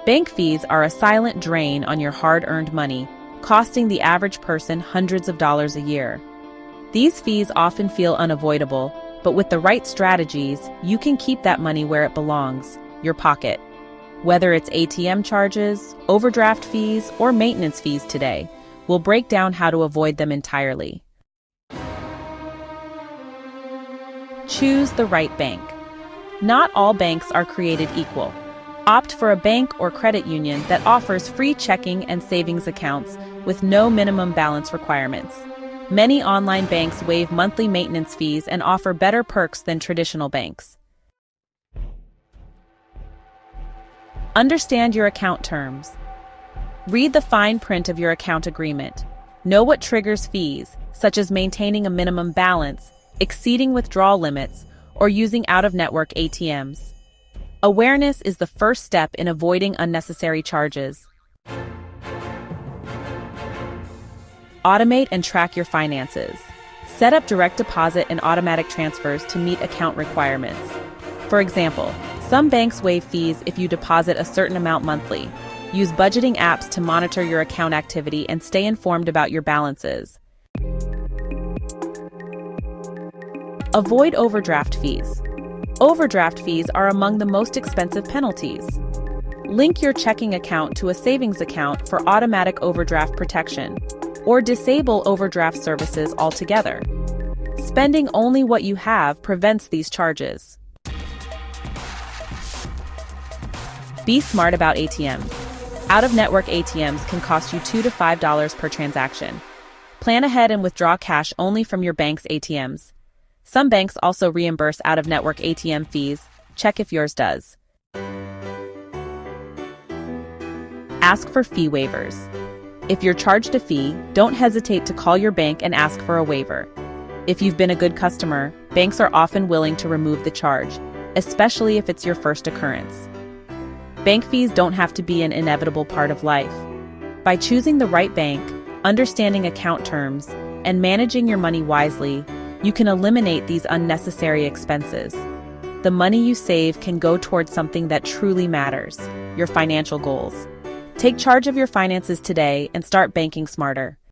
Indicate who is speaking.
Speaker 1: Bank fees are a silent drain on your hard-earned money, costing the average person hundreds of dollars a year. These fees often feel unavoidable, but with the right strategies, you can keep that money where it belongs, your pocket. Whether it's ATM charges, overdraft fees, or maintenance fees today, we'll break down how to avoid them entirely. Choose the right bank. Not all banks are created equal. Opt for a bank or credit union that offers free checking and savings accounts with no minimum balance requirements. Many online banks waive monthly maintenance fees and offer better perks than traditional banks. Understand your account terms. Read the fine print of your account agreement. Know what triggers fees, such as maintaining a minimum balance, exceeding withdrawal limits, or using out-of-network ATMs. Awareness is the first step in avoiding unnecessary charges. Automate and track your finances. Set up direct deposit and automatic transfers to meet account requirements. For example, some banks waive fees if you deposit a certain amount monthly. Use budgeting apps to monitor your account activity and stay informed about your balances. Avoid overdraft fees. Overdraft fees are among the most expensive penalties. Link your checking account to a savings account for automatic overdraft protection, or disable overdraft services altogether. Spending only what you have prevents these charges. Be smart about ATMs. Out-of-network ATMs can cost you $2 to $5 per transaction. Plan ahead and withdraw cash only from your bank's ATMs. Some banks also reimburse out-of-network ATM fees. Check if yours does. Ask for fee waivers. If you're charged a fee, don't hesitate to call your bank and ask for a waiver. If you've been a good customer, banks are often willing to remove the charge, especially if it's your first occurrence. Bank fees don't have to be an inevitable part of life. By choosing the right bank, understanding account terms, and managing your money wisely, you can eliminate these unnecessary expenses. The money you save can go towards something that truly matters, your financial goals. Take charge of your finances today and start banking smarter.